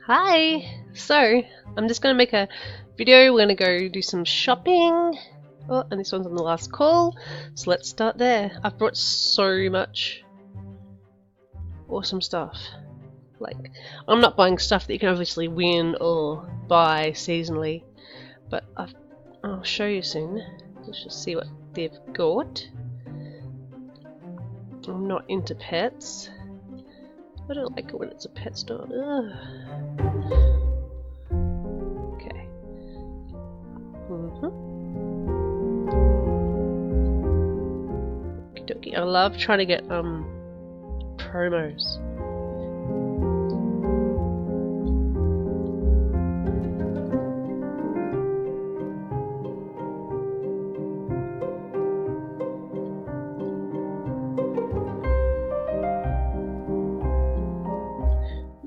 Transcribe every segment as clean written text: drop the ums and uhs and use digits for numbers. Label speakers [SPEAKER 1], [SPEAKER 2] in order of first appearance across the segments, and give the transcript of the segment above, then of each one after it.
[SPEAKER 1] Hi! So, I'm just going to make a video. We're going to go do some shopping. Oh, and this one's on the last call. So let's start there. I've brought so much awesome stuff. Like, I'm not buying stuff that you can obviously win or buy seasonally. But I'll show you soon. Let's just see what they've got. I'm not into pets. I don't like it when it's a pet store. Ugh. Okay. Okey-dokey. I love trying to get promos.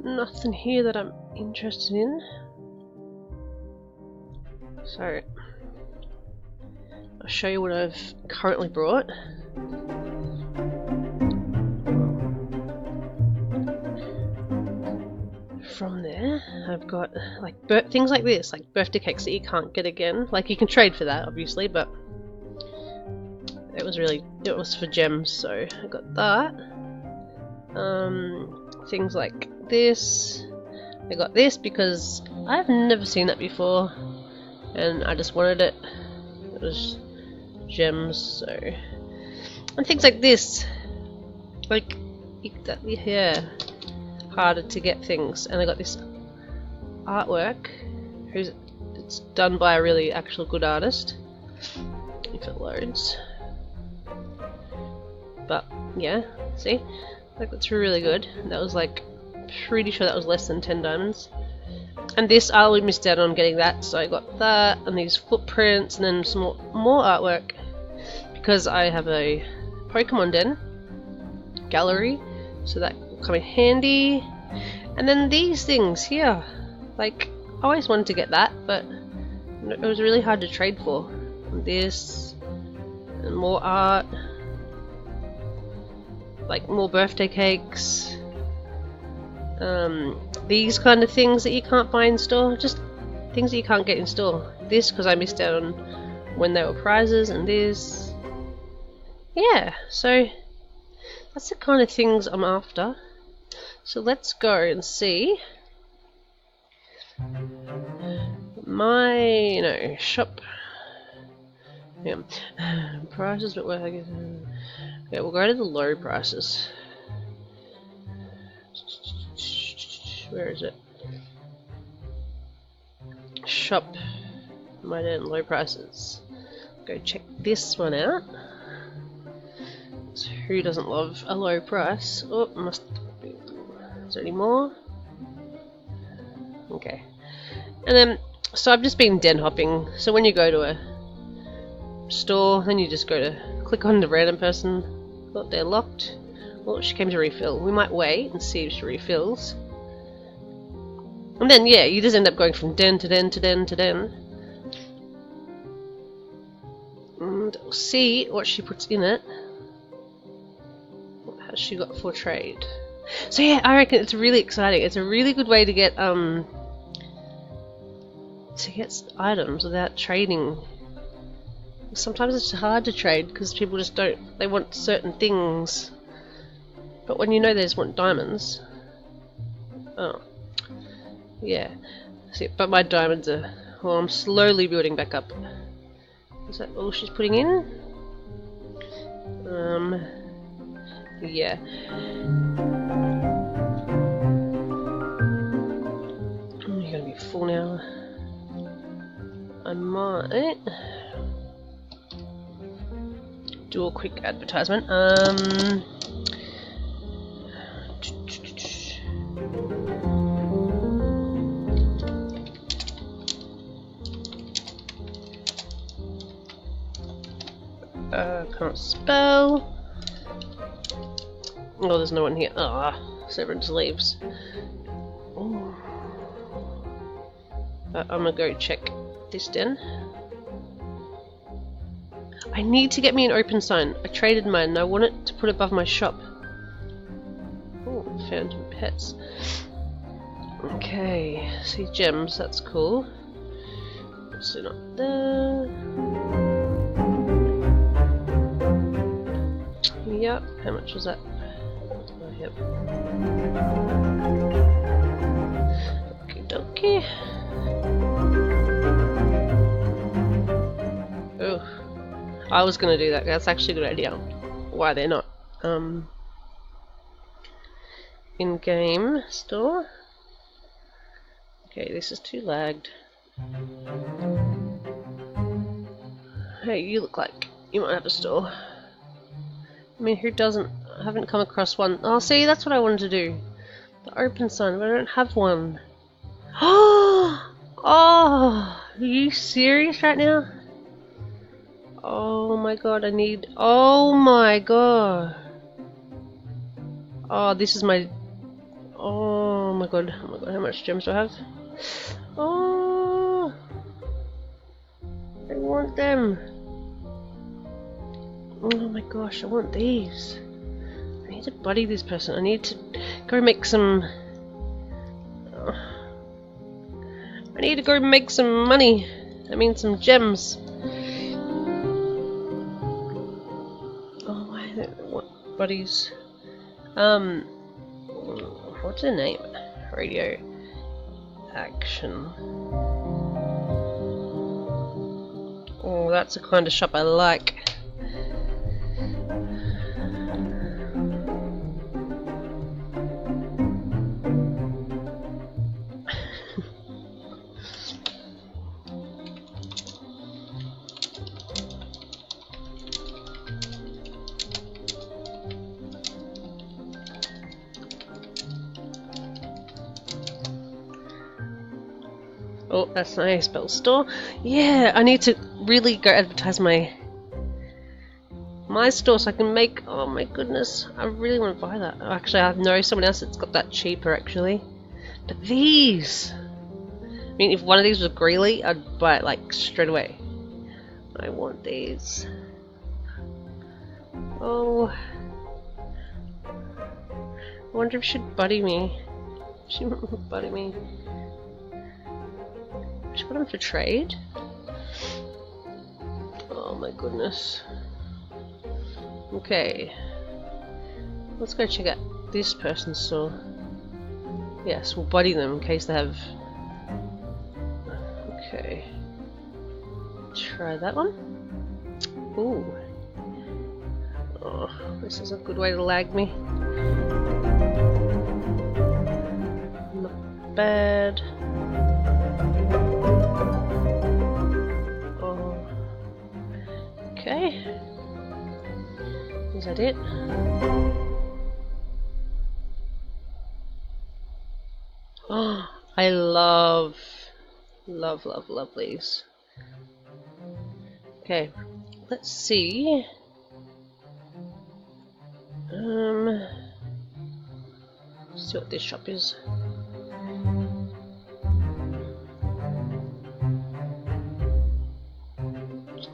[SPEAKER 1] Nothing here that I'm interested in. So I'll show you what I've currently brought. From there, I've got like things like this, like birthday cakes that you can't get again. Like you can trade for that, obviously, but it was for gems, so I got that. Things like this. I got this because I've never seen that before, and I just wanted it. It was gems, so and things like this, like yeah, harder to get things. And I got this artwork. It's done by a really actual good artist. If it loads, but yeah, see, like that's really good. That was like pretty sure that was less than 10 diamonds. And this, I only missed out on getting that, so I got that and these footprints and then some more artwork because I have a Pokemon Den gallery, so that will come in handy. And then these things here, like I always wanted to get that, but it was really hard to trade for. This and more art, like more birthday cakes. These kind of things that you can't buy in store, just things that you can't get in store. This because I missed out on when there were prizes, and this, yeah, so that's the kind of things I'm after. So let's go and see my shop. Yeah, prices, but where I get. Yeah, we'll go to the low prices. Where is it? Shop. My Den low prices. Go check this one out. So who doesn't love a low price? Oh, must be. Is there any more? Okay. And then, so I've just been den hopping. So when you go to a store, then you just go to click on the random person. Oh, they're locked. Well, she came to refill. We might wait and see if she refills. And then, yeah, you just end up going from den to den to den to den. And we'll see what she puts in it. What has she got for trade? So yeah, I reckon it's really exciting. It's a really good way to get items without trading. Sometimes it's hard to trade because people just don't. They want certain things. But when you know they just want diamonds. Oh. Yeah, see, but my diamonds are. Well, I'm slowly building back up. Is that all she's putting in? Yeah. You're gonna be full now. I might do a quick advertisement. Can't spell. Oh, there's no one here. Ah, so everyone just leaves. I'm gonna go check this den. I need to get me an open sign. I traded mine and I want it to put above my shop. Oh, found some pets. Okay, see gems, that's cool. So not there. Yep, how much was that? Oh, yep. Okie dokie. Oh, I was gonna do that. That's actually a good idea. Why they're not? In-game store. Okay, this is too lagged. Hey, you look like you might have a store. I mean, who doesn't? I haven't come across one. Oh, see, that's what I wanted to do. The open sign, but I don't have one. Oh, are you serious right now? Oh my god, I need. Oh my god. Oh, this is my. Oh my god. Oh my god, how much gems do I have? Oh, I want them. Oh my gosh, I want these. I need to buddy this person. I need to go make some. I need to go make some money. I mean, some gems. Oh, I don't want buddies. What's the name? Radio Action. Oh, that's the kind of shop I like. Oh, that's nice. Bell store. Yeah, I need to really go advertise my store so I can make. Oh my goodness, I really want to buy that. Actually, I know someone else that's got that cheaper actually. But these. I mean, if one of these was Greeley, I'd buy it like straight away. I want these. Oh. I wonder if she'd buddy me. She won't buddy me. Should I put them for trade? Oh my goodness. Okay. Let's go check out this person's store. Yes, we'll buddy them in case they have. Okay. Try that one. Ooh. Oh, this is a good way to lag me. Not bad. Oh. Okay. Is that it? Oh, I love these. Okay, let's see. See what this shop is.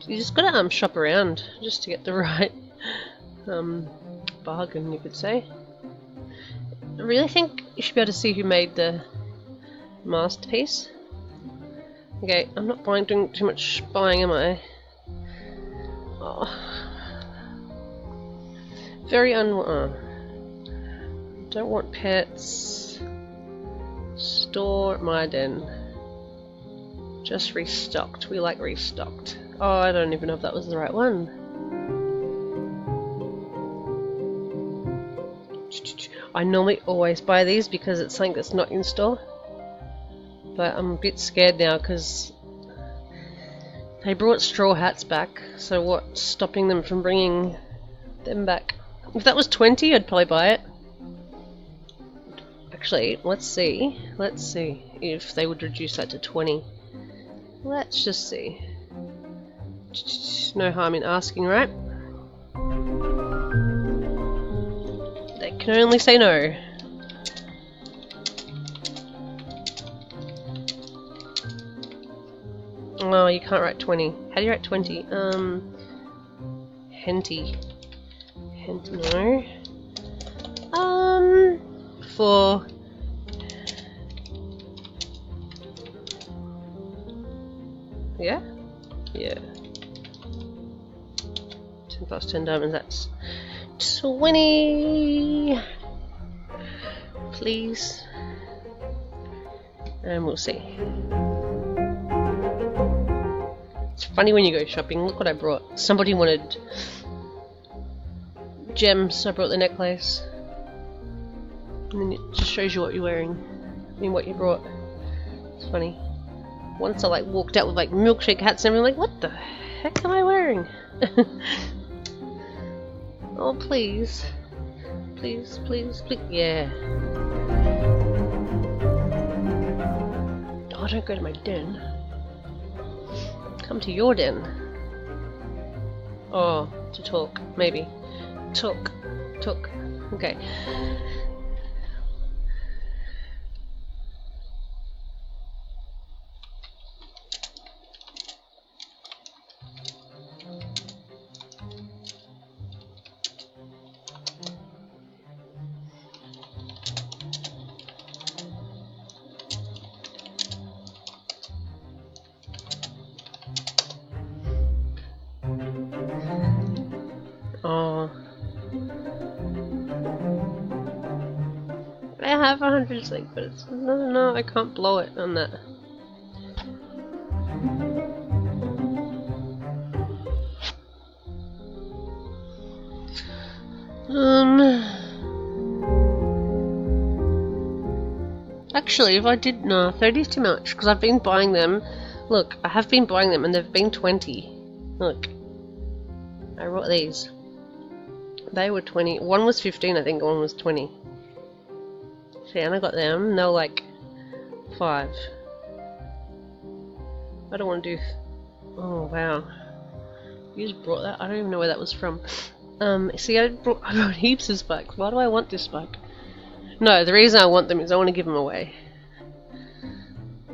[SPEAKER 1] You just gotta shop around just to get the right bargain, you could say. I really think you should be able to see who made the masterpiece. Okay, I'm not doing too much buying, am I? Oh. Very don't want pets. Store my den. Just restocked. We like restocked. Oh, I don't even know if that was the right one. I normally always buy these because it's something that's not in store. But I'm a bit scared now because they brought straw hats back. So what's stopping them from bringing them back? If that was 20, I'd probably buy it. Actually, let's see. Let's see if they would reduce that to 20. Let's just see. No harm in asking, right? They can only say no. Oh, you can't write 20. How do you write 20? Henty. Henty, no. For Yeah? Yeah. 10 plus 10 diamonds, that's 20! Please. And we'll see. It's funny when you go shopping. Look what I brought. Somebody wanted gems, so I brought the necklace. And then it just shows you what you're wearing. I mean, what you brought. It's funny. Once I like walked out with like milkshake hats and everything, like, what the heck am I wearing? Oh, please. Please, please, please. Yeah. Oh, don't go to my den. Come to your den. Oh, to talk, maybe. Talk. Talk. Okay. Oh. I have 100 zinc, but it's no, I can't blow it on that. Actually, if I did, no, 30 is too much, because I've been buying them. Look, I have been buying them, and they've been 20. Look. I brought these. They were 20. One was 15, I think, one was 20. See, and I got them, and they were like 5. I don't want to do... Oh, wow. You just brought that? I don't even know where that was from. See, I brought heaps of spikes. Why do I want this spike? No, the reason I want them is I want to give them away.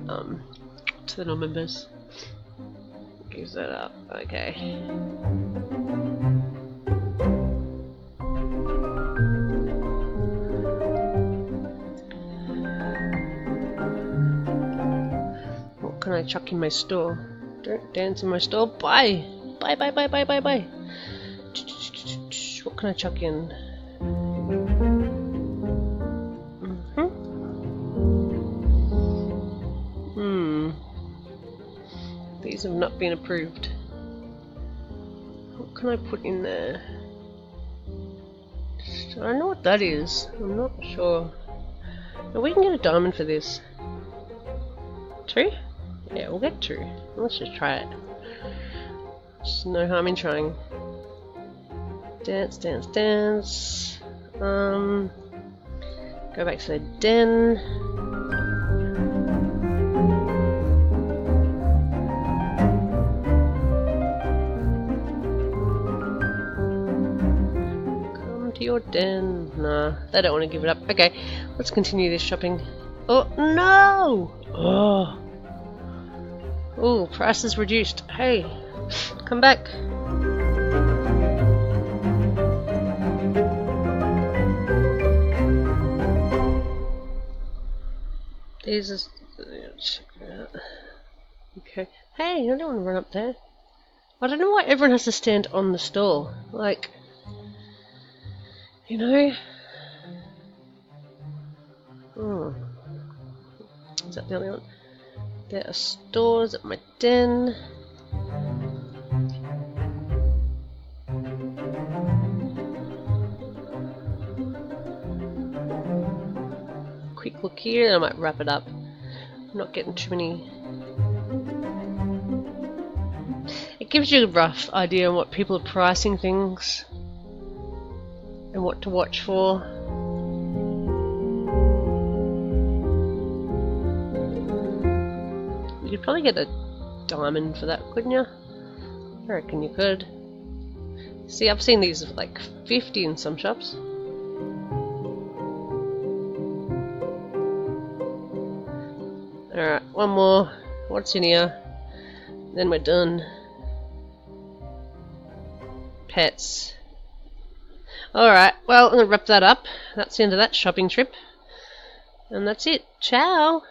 [SPEAKER 1] To the non-members. Use that up. Okay. What can I chuck in my store? Don't dance in my store. Bye! Bye, bye, bye, bye, bye, bye. What can I chuck in? These have not been approved. What can I put in there? I don't know what that is. I'm not sure. Now we can get a diamond for this. 2? Yeah, we'll get 2. Let's just try it. Just no harm in trying. Dance, dance, dance. Go back to the den. Your den. Nah, they don't want to give it up. Okay, let's continue this shopping. Oh no! Oh, oh, price is reduced. Hey, come back. These is okay. Hey, I don't want to run up there. I don't know why everyone has to stand on the store. Like. You know? Oh. Is that the only one? There are stores at my den. Quick look here, and I might wrap it up. I'm not getting too many. It gives you a rough idea on what people are pricing things. And what to watch for. You could probably get a diamond for that, couldn't you? I reckon you could. See, I've seen these for like 50 in some shops. Alright, one more. What's in here? Then we're done. Pets. Alright, well, I'm going to wrap that up. That's the end of that shopping trip. And that's it. Ciao!